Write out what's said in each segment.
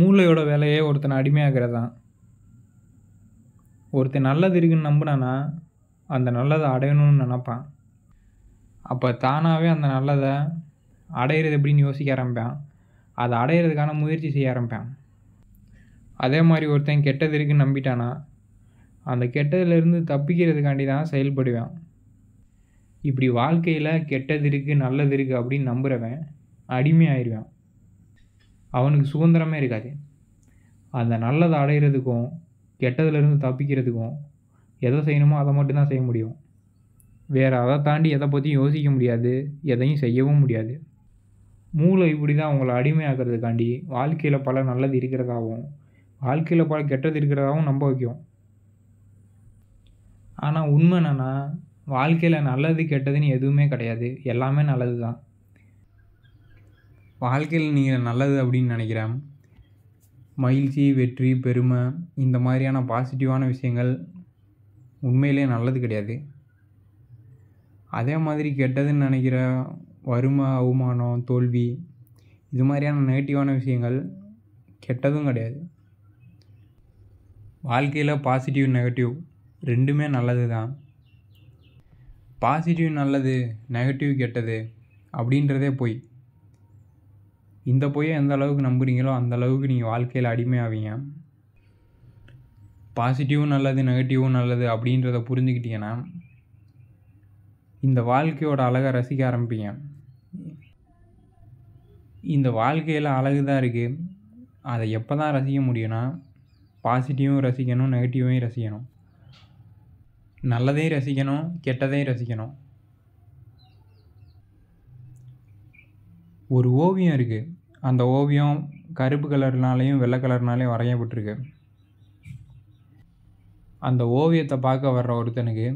மூளையோட வேலையே ஒருத்தனை அடிமையாகிறது தான். ஒருத்தன் நல்லது இருக்குன்னு நம்பினானா அந்த நல்லதை அடையணும்னு நினப்பான். அப்போ தானாகவே அந்த நல்லதை அடையிறது எப்படின்னு யோசிக்க ஆரம்பிப்பான். அதை அடையிறதுக்கான முயற்சி செய்ய ஆரம்பிப்பான். அதே மாதிரி ஒருத்தன் கெட்டது இருக்குன்னு நம்பிட்டானா அந்த கெட்டதுலேருந்து தப்பிக்கிறதுக்காண்டி தான் செயல்படுவான். இப்படி வாழ்க்கையில் கெட்டது இருக்குது நல்லது இருக்குது அப்படின்னு நம்புகிறவன் அடிமையாயிடுவான். அவனுக்கு சுதந்திரமே இருக்காது. அந்த நல்லதை அடையிறதுக்கும் கெட்டதுலேருந்து தப்பிக்கிறதுக்கும் எதை செய்யணுமோ அதை மட்டும்தான் செய்ய முடியும். வேறு அதை தாண்டி எதை பற்றியும் யோசிக்க முடியாது, எதையும் செய்யவும் முடியாது. மூளை இப்படி தான் அவங்கள அடிமையாக்கிறதுக்காண்டி வாழ்க்கையில் பல நல்லது இருக்கிறதாகவும் வாழ்க்கையில் பல கெட்டது இருக்கிறதாகவும் நம்ப வைக்கும். ஆனால் உண்மை என்னென்னா வாழ்க்கையில் நல்லது கெட்டதுன்னு எதுவுமே கிடையாது. எல்லாமே நல்லது தான். வாழ்க்கையில் நீங்கள் நல்லது அப்படின்னு நினைக்கிறேன் மகிழ்ச்சி, வெற்றி, பெருமை இந்த மாதிரியான பாசிட்டிவான விஷயங்கள் உண்மையிலே நல்லது கிடையாது. அதே மாதிரி கெட்டதுன்னு நினைக்கிற வறுமை, அவமானம், தோல்வி இது மாதிரியான நெகட்டிவான விஷயங்கள் கெட்டதும் கிடையாது. வாழ்க்கையில் பாசிட்டிவ், நெகட்டிவ் ரெண்டுமே நல்லது தான். பாசிட்டிவ் நல்லது, நெகட்டிவ் கெட்டது அப்படின்றதே பொய். இந்த பொய்யை எந்த அளவுக்கு நம்புறீங்களோ அந்த அளவுக்கு நீங்கள் வாழ்க்கையில் அடிமையாவீங்க. பாசிட்டிவும் நல்லது, நெகட்டிவும் நல்லது அப்படின்றத புரிஞ்சுக்கிட்டீங்கன்னா இந்த வாழ்க்கையோட அழகை ரசிக்க ஆரம்பிப்பீங்க. இந்த வாழ்க்கையில் அழகு தான் இருக்குது. அதை எப்போ தான் ரசிக்க முடியும்னா பாசிட்டிவும் ரசிக்கணும், நெகட்டிவையும் ரசிக்கணும். நல்லதையும் ரசிக்கணும், கெட்டதையும் ரசிக்கணும். ஒரு ஓவியம் இருக்குது. அந்த ஓவியம் கருப்பு கலர்னாலையும் வெள்ளை கலர்னாலையும் வரையப்பட்டிருக்கு. அந்த ஓவியத்தை பார்க்க வர்ற ஒருத்தனுக்கு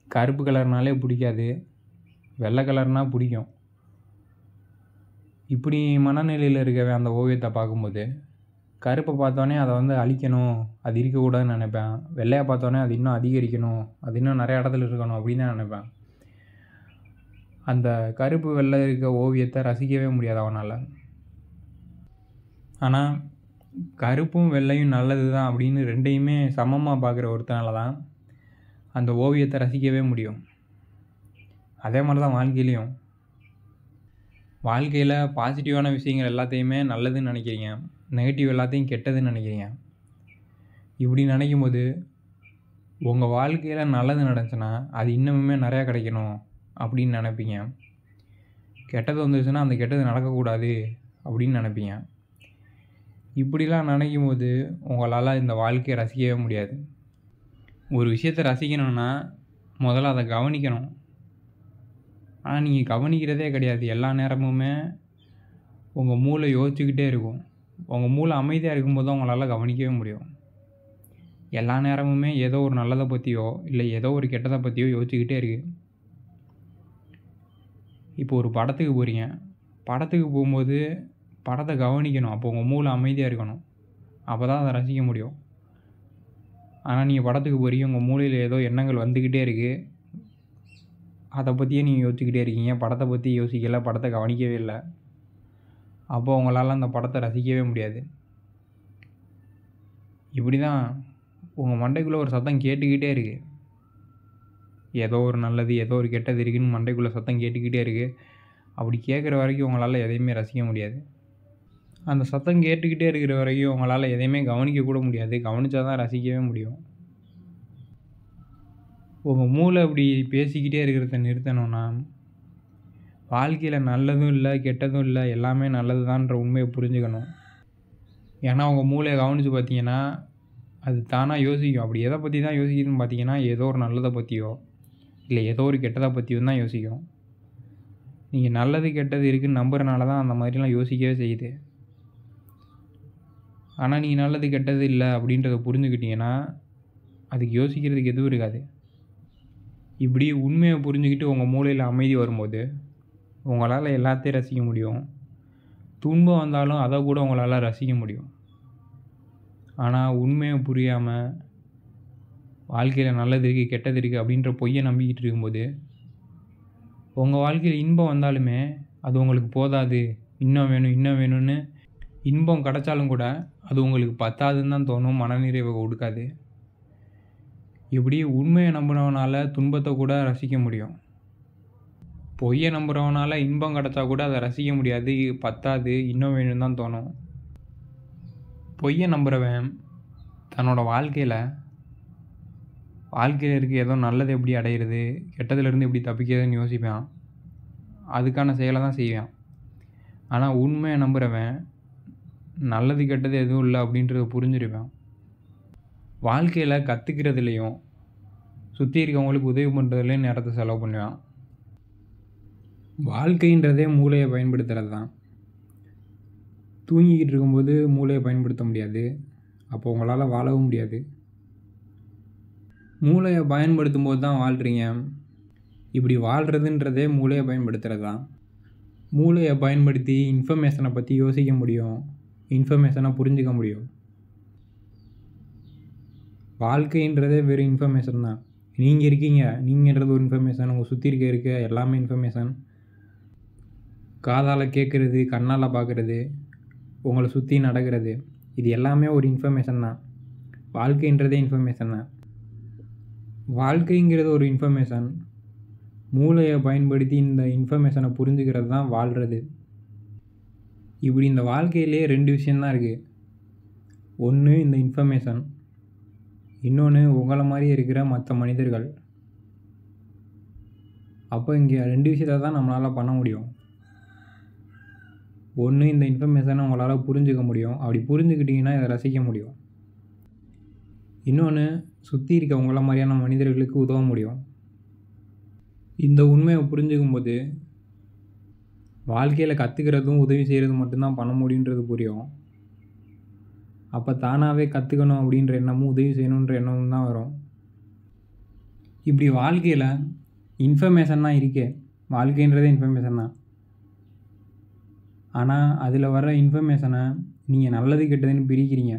கருப்பு கலர்னாலே பிடிக்காது, வெள்ளை கலர்னால் பிடிக்கும். இப்படி மனநிலையில் இருக்கவே அந்த ஓவியத்தை பார்க்கும்போது கருப்பை பார்த்தோன்னே அதை அழிக்கணும், அது இருக்கக்கூடாதுன்னு நினைப்பேன். வெள்ளையை பார்த்தோன்னே அது இன்னும் அதிகரிக்கணும், அது இன்னும் நிறைய இடத்துல இருக்கணும் அப்படின்னு தான் நினைப்பேன். அந்த கருப்பு வெள்ளை இருக்க ஓவியத்தை ரசிக்கவே முடியாது அவனால். ஆனால் கருப்பும் வெள்ளையும் நல்லது தான் அப்படின்னு ரெண்டையுமே சமமாக பார்க்குற ஒருத்தனால தான் அந்த ஓவியத்தை ரசிக்கவே முடியும். அதே மாதிரி தான் வாழ்க்கையிலையும். வாழ்க்கையில் பாசிட்டிவான விஷயங்கள் எல்லாத்தையுமே நல்லதுன்னு நினைக்கிறீங்க, நெகட்டிவ் எல்லாத்தையும் கெட்டதுன்னு நினைக்கிறீங்க. இப்படி நினைக்கும் போது உங்கள் வாழ்க்கையில் நல்லது நடந்துச்சுன்னா அது இன்னமுமே நிறையா கிடைக்கணும் அப்படின்னு நினைப்பீங்க. கெட்டது வந்துச்சுன்னா அந்த கெட்டது நடக்கக்கூடாது அப்படின்னு நினைப்பீங்க. இப்படிலாம் நினைக்கும் போது உங்களால் இந்த வாழ்க்கையை ரசிக்கவே முடியாது. ஒரு விஷயத்தை ரசிக்கணும்னா முதல்ல அதை கவனிக்கணும். ஆனால் நீங்கள் கவனிக்கிறதே கிடையாது. எல்லா நேரமுமே உங்கள் மூளை யோசிச்சுக்கிட்டே இருக்கும். உங்கள் மூளை அமைதியாக இருக்கும்போது தான் உங்களால் கவனிக்கவே முடியும். எல்லா நேரமுமே ஏதோ ஒரு நல்லதை பற்றியோ இல்லை ஏதோ ஒரு கெட்டதை பற்றியோ யோசிச்சுக்கிட்டே இருக்குது. இப்போ ஒரு படத்துக்கு போகிறீங்க. படத்துக்கு போகும்போது படத்தை கவனிக்கணும். அப்போ உங்கள் மூளை அமைதியாக இருக்கணும். அப்போ தான் அதை ரசிக்க முடியும். ஆனால் நீங்கள் படத்துக்கு போகிறீங்க, உங்கள் மூளையில் ஏதோ எண்ணங்கள் வந்துக்கிட்டே இருக்குது. அதை பற்றியே நீங்கள் யோசிச்சுக்கிட்டே இருக்கீங்க. படத்தை பற்றி யோசிக்கலை, படத்தை கவனிக்கவே இல்லை. அப்போ உங்களால் அந்த படத்தை ரசிக்கவே முடியாது. இப்படி தான் உங்கள் மண்டைக்குள்ளே ஒரு சத்தம் கேட்டுக்கிட்டே இருக்குது. ஏதோ ஒரு நல்லது, ஏதோ ஒரு கெட்டது இருக்குதுன்னு மண்டைக்குள்ளே சத்தம் கேட்டுக்கிட்டே இருக்குது. அப்படி கேட்குற வரைக்கும் உங்களால் எதையுமே ரசிக்க முடியாது. அந்த சத்தம் கேட்டுக்கிட்டே இருக்கிற வரைக்கும் உங்களால் எதையுமே கவனிக்க கூட முடியாது. கவனித்தா தான் ரசிக்கவே முடியும். உங்கள் மூளை அப்படி பேசிக்கிட்டே இருக்கிறத நிறுத்தணும்னா வாழ்க்கையில் நல்லதும் இல்லை, கெட்டதும் இல்லை, எல்லாமே நல்லது தான்ற உண்மையை புரிஞ்சுக்கணும். ஏன்னா உங்கள் மூளையை கவனித்து பார்த்தீங்கன்னா அது தானாக யோசிக்கும். அப்படி எதை பற்றி தான் யோசிக்குதுன்னு பார்த்தீங்கன்னா ஏதோ ஒரு நல்லதை பற்றியோ இல்லை ஏதோ ஒரு கெட்டதை பற்றியும் தான் யோசிக்கும். நீங்கள் நல்லது கெட்டது இருக்குதுன்னு நம்புறனால தான் அந்த மாதிரிலாம் யோசிக்கவே செய்யுது. ஆனால் நீங்கள் நல்லது கெட்டது இல்லை அப்படின்றத புரிஞ்சுக்கிட்டீங்கன்னா அதுக்கு யோசிக்கிறதுக்கு எதுவும் இருக்காது. இப்படி உண்மையை புரிஞ்சுக்கிட்டு உங்கள் மூளையில் அமைதி வரும்போது உங்களால் எல்லாத்தையும் ரசிக்க முடியும். துன்பம் வந்தாலும் அதை கூட உங்களால் ரசிக்க முடியும். ஆனால் உண்மையை புரியாமல் வாழ்க்கையில் நல்லது இருக்குது கெட்டது இருக்குது அப்படின்ற பொய்யை நம்பிக்கிட்டு இருக்கும்போது உங்கள் வாழ்க்கையில் இன்பம் வந்தாலுமே அது உங்களுக்கு போதாது, இன்னும் வேணும் இன்னும் வேணும்னு இன்பம் கிடைச்சாலும் கூட அது உங்களுக்கு பத்தாதுன்னு தான் தோணும், மனநிறைவை கொடுக்காது. இப்படி உண்மையை நம்புறவனால துன்பத்தை கூட ரசிக்க முடியும். பொய்யை நம்புறவனால இன்பம் கிடைச்சா கூட அதை ரசிக்க முடியாது, பத்தாது, இன்னும் வேணும்னு தான் தோணும். பொய்யை நம்புறவன் தன்னோட வாழ்க்கையில் இருக்க ஏதோ நல்லது எப்படி அடையிறது, கெட்டதுலேருந்து எப்படி தப்பிக்கிறதுன்னு யோசிப்பான். அதுக்கான செயலை தான் செய்வான். ஆனால் உண்மையை நம்புறவன் நல்லது கெட்டது எதுவும் இல்லை அப்படின்றத புரிஞ்சிருப்பான். வாழ்க்கையில் கற்றுக்கிறதுலையும் சுற்றி இருக்கவங்களுக்கு உதவி பண்ணுறதுலையும் நேரத்தை செலவு பண்ணுவான். வாழ்க்கைன்றதே மூளையை பயன்படுத்துகிறது தான். தூங்கிக்கிட்டு இருக்கும்போது மூளையை பயன்படுத்த முடியாது, அப்போ உங்களால் வாழவும் முடியாது. மூளையை பயன்படுத்தும் போது தான் வாழ்கிறீங்க. இப்படி வாழ்கிறதுன்றதே மூளையை பயன்படுத்துகிறது தான். மூளையை பயன்படுத்தி இன்ஃபர்மேஷனை பற்றி யோசிக்க முடியும், இன்ஃபர்மேஷனை புரிஞ்சிக்க முடியும். வாழ்க்கைன்றதே வெறும் இன்ஃபர்மேஷன் தான். நீங்கள் இருக்கீங்க, நீங்கன்றது ஒரு இன்ஃபர்மேஷன். உங்கள் சுற்றி இருக்க எல்லாமே இன்ஃபர்மேஷன். காதால் கேட்குறது, கண்ணால் பார்க்குறது, உங்களை சுற்றி நடக்கிறது, இது எல்லாமே ஒரு இன்ஃபர்மேஷன் தான். வாழ்க்கைன்றதே இன்ஃபர்மேஷன் தான். வாழ்க்கைங்கிறது ஒரு இன்ஃபர்மேஷன். மூளையை பயன்படுத்தி இந்த இன்ஃபர்மேஷனை புரிஞ்சுக்கிறது தான் வாழ்கிறது. இப்படி இந்த வாழ்க்கையிலே 2 விஷயந்தான் இருக்குது. ஒன்று இந்த இன்ஃபர்மேஷன், இன்னொன்று உங்களை மாதிரி இருக்கிற மற்ற மனிதர்கள். அப்போ இங்கே 2 விஷயத்தை தான் நம்மளால் பண்ண முடியும். ஒன்று இந்த இன்ஃபர்மேஷனை உங்களால் புரிஞ்சுக்க முடியும், அப்படி புரிஞ்சுக்கிட்டிங்கன்னா இதை ரசிக்க முடியும். இன்னொன்று சுற்றி இருக்க உங்களை மாதிரியான மனிதர்களுக்கு உதவ முடியும். இந்த உண்மையை புரிஞ்சுக்கும் போது வாழ்க்கையில் கற்றுக்கிறதும் உதவி செய்கிறது மட்டும்தான் பண்ண முடியுன்றது புரியும். அப்போ தானாகவே கற்றுக்கணும் அப்படின்ற எண்ணமும் உதவி செய்யணுன்ற எண்ணமும் தான் வரும். இப்படி வாழ்க்கையில் இன்ஃபர்மேஷன் தான் இருக்கே, வாழ்க்கைன்றதே இன்ஃபர்மேஷன் தான். ஆனால் அதில் வர்ற இன்ஃபர்மேஷனை நீங்கள் நல்லது கெட்டதுன்னு பிரிக்கிறீங்க.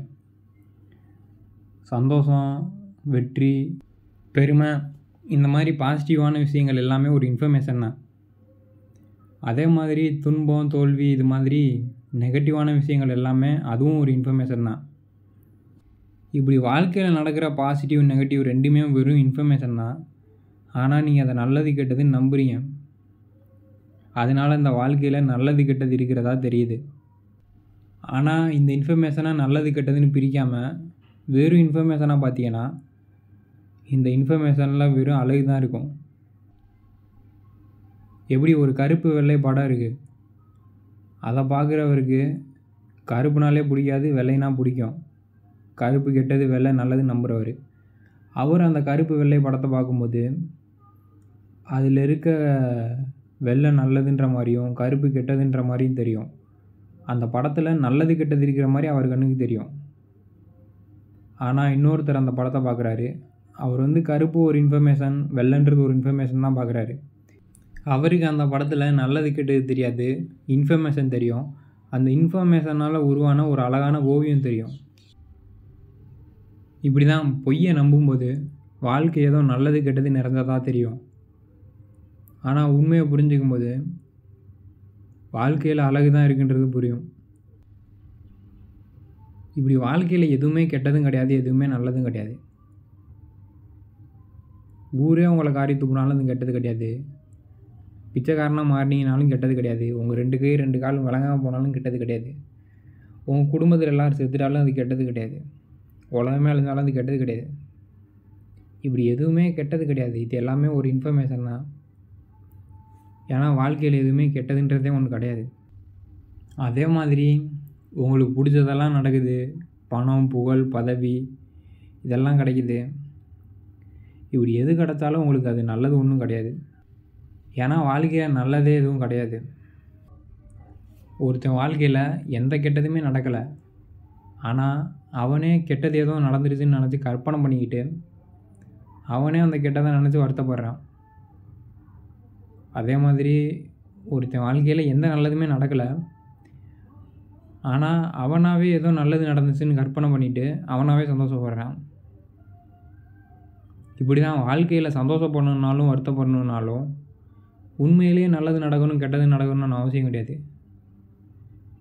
சந்தோஷம், வெற்றி, பெருமை, இந்த மாதிரி பாசிட்டிவான விஷயங்கள் எல்லாமே ஒரு இன்ஃபர்மேஷன் தான். அதே மாதிரி துன்பம், தோல்வி, இது மாதிரி நெகட்டிவான விஷயங்கள் எல்லாமே அதுவும் ஒரு இன்ஃபர்மேஷன் தான். இப்படி வாழ்க்கையில் நடக்கிற பாசிட்டிவ், நெகட்டிவ் ரெண்டுமே வெறும் இன்ஃபர்மேஷன் தான். ஆனால் நீங்கள் அதை நல்லது கெட்டதுன்னு நம்புறீங்க. அதனால் இந்த வாழ்க்கையில் நல்லது கெட்டது இருக்கிறதா தெரியுது. ஆனால் இந்த இன்ஃபர்மேஷனை நல்லது கெட்டதுன்னு பிரிக்காமல் வெறும் இன்ஃபர்மேஷனாக பார்த்தீங்கன்னா இந்த இன்ஃபர்மேஷனில் வெறும் அழகு தான் இருக்கும். எப்படி ஒரு கருப்பு வெள்ளை படம் இருக்குது, அதை பார்க்குறவருக்கு கருப்புனாலே பிடிக்காது, வெள்ளைனா பிடிக்கும். கருப்பு கெட்டது, வெள்ளை நல்லது நம்புகிறவர். அவர் அந்த கருப்பு வெள்ளை படத்தை பார்க்கும்போது அதில் இருக்க வெள்ளை நல்லதுன்ற மாதிரியும் கருப்பு கெட்டதுன்ற மாதிரியும் தெரியும். அந்த படத்தில் நல்லது கெட்டது இருக்கிற மாதிரி அவர் கண்ணுக்கு தெரியும். ஆனால் இன்னொருத்தர் அந்த படத்தை பார்க்குறாரு, அவர் கருப்பு ஒரு இன்ஃபர்மேஷன், வெள்ளைன்றது ஒரு இன்ஃபர்மேஷன் தான் பார்க்குறாரு. அவருக்கு அந்த படத்தில் நல்லது கெட்டது தெரியாது, இன்ஃபர்மேஷன் தெரியும். அந்த இன்ஃபர்மேஷனால் உருவான ஒரு அழகான ஓவியம் தெரியும். இப்படி தான் பொய்யை நம்பும்போது வாழ்க்கை ஏதோ நல்லது கெட்டது நிறைந்ததாக தெரியும். ஆனால் உண்மையை புரிஞ்சுக்கும் போது வாழ்க்கையில் அழகு தான் இருக்குன்றது புரியும். இப்படி வாழ்க்கையில் எதுவுமே கெட்டதும் கிடையாது, எதுவுமே நல்லதும் கிடையாது. ஊரே உங்களை காரி துப்புனாலும் அது கெட்டது கிடையாது. பிச்சைக்காரனாக மாறினீங்கனாலும் கெட்டது கிடையாது. உங்கள் 2 கை 2 கால் விளங்காமல் போனாலும் கெட்டது கிடையாது. உங்கள் குடும்பத்தில் எல்லோரும் செத்துட்டாலும் அது கெட்டது கிடையாது. உலகமே அழிஞ்சாலும் அது கெட்டது கிடையாது. இப்படி எதுவுமே கெட்டது கிடையாது. இது எல்லாமே ஒரு இன்ஃபர்மேஷன் தான். ஏன்னா வாழ்க்கையில் எதுவுமே கெட்டதுன்றதே ஒன்று கிடையாது. அதே மாதிரி உங்களுக்கு பிடிச்சதெல்லாம் நடக்குது, பணம், புகழ், பதவி இதெல்லாம் கிடைக்குது. இப்படி எது கிடைச்சாலும் உங்களுக்கு அது நல்லது ஒன்றும் கிடையாது. ஏன்னா வாழ்க்கையில் நல்லதே எதுவும் கிடையாது. ஒருத்தன் வாழ்க்கையில் எந்த கெட்டதுமே நடக்கலை, ஆனால் அவனே கெட்டது ஏதோ நடந்துருச்சுன்னு நினச்சி கற்பனை பண்ணிக்கிட்டு அவனே அந்த கெட்டதை நினச்சி வருத்தப்படுறான். அதே மாதிரி ஒருத்தன் வாழ்க்கையில் எந்த நல்லதுமே நடக்கலை, ஆனால் அவனாகவே ஏதோ நல்லது நடந்துச்சுன்னு கற்பனை பண்ணிவிட்டு அவனாகவே சந்தோஷப்படுறான். இப்படி தான் வாழ்க்கையில் சந்தோஷப்படணுன்னாலும் வருத்தப்படணுன்னாலும் உண்மையிலேயே நல்லது நடக்கணும் கெட்டது நடக்கணும்னு அவசியம் கிடையாது.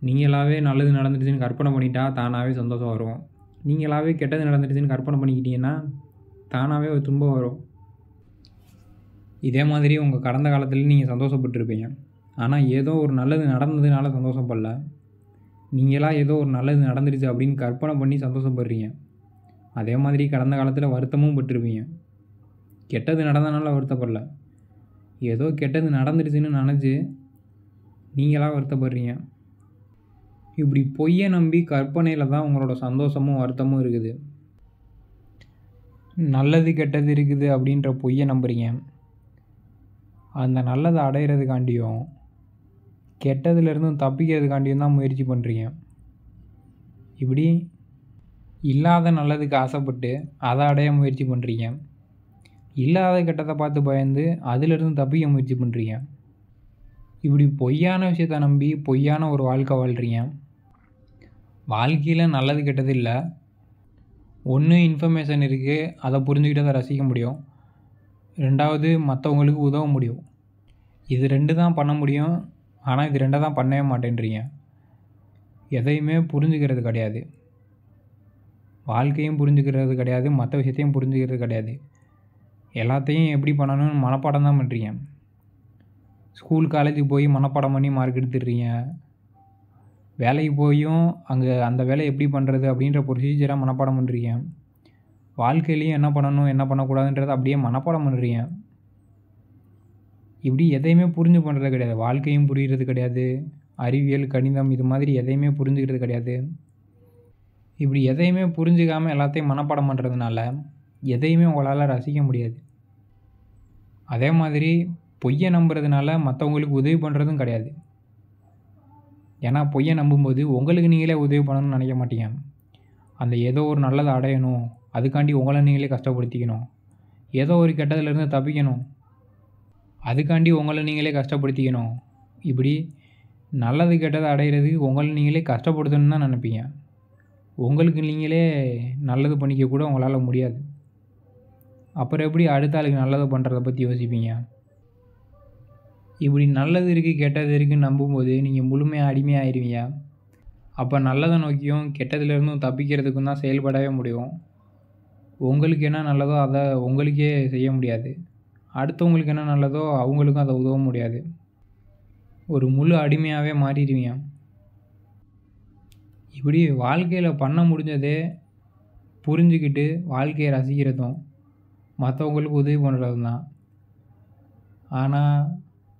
நீங்களாவே நல்லது நடந்துடுச்சுன்னு கற்பனை பண்ணிட்டா தானாகவே சந்தோஷம் வரும். நீங்களாவே கெட்டது நடந்துடுச்சுன்னு கற்பனை பண்ணிக்கிட்டீங்கன்னா தானாகவே ஒரு துன்பம் வரும். இதே மாதிரி உங்கள் கடந்த காலத்தில் நீங்கள் சந்தோஷப்பட்டுருப்பீங்க. ஆனால் ஏதோ ஒரு நல்லது நடந்ததுனால சந்தோஷப்படல. நீங்களாக ஏதோ ஒரு நல்லது நடந்துடுச்சு அப்படின்னு கற்பனை பண்ணி சந்தோஷப்படுறீங்க. அதே மாதிரி கடந்த காலத்தில் வருத்தமும் பட்டிருப்பீங்க. கெட்டது நடந்தனால வருத்தப்படல. ஏதோ கெட்டது நடந்துடுச்சுன்னு நினச்சி நீங்களாக வருத்தப்படுறீங்க. இப்படி பொய்யை நம்பி கற்பனையில் தான் உங்களோட சந்தோஷமும் வருத்தமும் இருக்குது. நல்லது கெட்டது இருக்குது அப்படின்ற பொய்யை நம்புறீங்க. அந்த நல்லதை அடையிறதுக்காண்டியும் கெட்டதுலேருந்தும் தப்பிக்கிறதுக்காண்டியும் தான் முயற்சி பண்ணுறீங்க. இப்படி இல்லாத நல்லதுக்கு ஆசைப்பட்டு அதை அடைய முயற்சி பண்ணுறீங்க. இல்லாத கெட்டதை பார்த்து பயந்து அதிலிருந்து தப்பிக்க முயற்சி பண்ணுறீங்க. இப்படி பொய்யான விஷயத்தை நம்பி பொய்யான ஒரு வாழ்க்கை வாழ்கிறீங்க. வாழ்க்கையில் நல்லது கெட்டது இல்லை. ஒன்று இன்ஃபர்மேஷன் இருக்குது, அதை புரிஞ்சுக்கிட்டு அதை ரசிக்க முடியும். 2வது மற்றவங்களுக்கு உதவ முடியும். இது 2 தான் பண்ண முடியும். ஆனால் இது 2 தான் பண்ணவே மாட்டேன்றீங்க. எதையுமே புரிஞ்சுக்கிறது கிடையாது. வாழ்க்கையும் புரிஞ்சுக்கிறது கிடையாது, மற்ற விஷயத்தையும் புரிஞ்சுக்கிறது கிடையாது. எல்லாத்தையும் எப்படி பண்ணணும்னு மனப்பாடம் தான் பண்ணுறீங்க. ஸ்கூல் காலேஜுக்கு போய் மனப்பாடம் பண்ணி மார்க் எடுத்துடுறீங்க. வேலைக்கு போயும் அங்கே அந்த வேலையை எப்படி பண்ணுறது அப்படின்ற ப்ரொசீஜராக மனப்பாடம் பண்ணுறீங்க. வாழ்க்கையிலையும் என்ன பண்ணணும் என்ன பண்ணக்கூடாதுன்றதை அப்படியே மனப்பாடம் பண்ணுறீங்க. இப்படி எதையுமே புரிஞ்சு பண்ணுறது கிடையாது. வாழ்க்கையும் புரிகிறது கிடையாது. அறிவியல், கணிதம் இது மாதிரி எதையுமே புரிஞ்சுக்கிறது கிடையாது. இப்படி எதையுமே புரிஞ்சுக்காமல் எல்லாத்தையும் மனப்பாடம் பண்ணுறதுனால எதையுமே உங்களால் ரசிக்க முடியாது. அதே மாதிரி பொய்யை நம்புறதுனால மற்றவங்களுக்கு உதவி பண்ணுறதும் கிடையாது. ஏன்னா பொய்யை நம்பும்போது உங்களுக்கு நீங்களே உதவி பண்ணணும்னு நினைக்க மாட்டீங்க. அந்த ஏதோ ஒரு நல்லதை அடையணும், அதுக்காண்டி உங்களை நீங்களே கஷ்டப்படுத்திக்கணும். ஏதோ ஒரு கெட்டதுலேருந்து தப்பிக்கணும், அதுக்காண்டி உங்களை நீங்களே கஷ்டப்படுத்திக்கணும். இப்படி நல்லது கெட்டதை அடையிறதுக்கு உங்களை நீங்களே கஷ்டப்படுத்தணும்னு தான் நினைப்பீங்க. உங்களுக்கு நீங்களே நல்லது பண்ணிக்க கூட உங்களால் முடியாது. அப்புறம் எப்படி அடுத்த ஆளுக்கு நல்லது பண்ணுறதை பற்றி யோசிப்பீங்க? இப்படி நல்லது இருக்குது கெட்டது இருக்குதுன்னு நம்பும்போது நீங்கள் முழுமையாக அடிமையாகிடுவீங்க. அப்போ நல்லதை நோக்கியும் கெட்டதுலேருந்தும் தப்பிக்கிறதுக்கும் தான் செயல்படவே முடியும். உங்களுக்கு என்ன நல்லதோ அதை உங்களுக்கே செய்ய முடியாது. அடுத்தவங்களுக்கு என்ன நல்லதோ அவங்களுக்கும் அதை உதவ முடியாது. ஒரு முழு அடிமையாகவே மாறிடுவீங்க. இப்படி வாழ்க்கையில் பண்ண முடிஞ்சதே புரிஞ்சுக்கிட்டு வாழ்க்கையை ரசிக்கிறதும் மற்றவங்களுக்கு உதவி பண்ணுறதும் தான். ஆனால்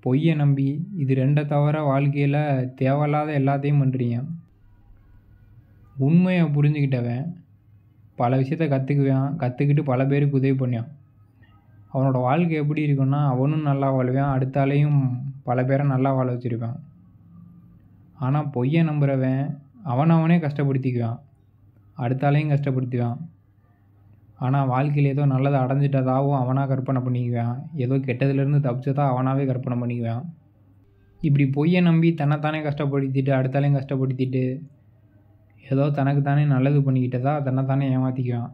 பொய்யை நம்பி இது 2 தவிர வாழ்க்கையில் தேவையில்லாத எல்லாத்தையும் பண்ணுறீங்க. உண்மையை புரிஞ்சுக்கிட்டவன் பல விஷயத்த கற்றுக்கிட்டு பல பேருக்கு உதவி பண்ணியான். அவனோட வாழ்க்கை எப்படி இருக்குன்னா அவனும் நல்லா வாழ்வான், அடுத்த ஆளையும் பல பேரை நல்லா வாழ வச்சுருப்பான். ஆனால் பொய்யை நம்புகிறவன் அவனே கஷ்டப்படுத்திக்குவான், அடுத்த ஆளையும் கஷ்டப்படுத்துவான். ஆனால் வாழ்க்கையில் ஏதோ நல்லதை அடைஞ்சிட்டதாகவும் அவனாக கற்பனை பண்ணிக்குவான், ஏதோ கெட்டதுலேருந்து தப்பிச்சதாக அவனாகவே கற்பனை பண்ணிக்குவான். இப்படி பொய்யை நம்பி தன்னைத்தானே கஷ்டப்படுத்திட்டு அடுத்த ஆளையும் கஷ்டப்படுத்திட்டு ஏதோ தனக்குத்தானே நல்லது பண்ணிக்கிட்டதா தன்னைத்தானே ஏமாற்றிக்குவான்.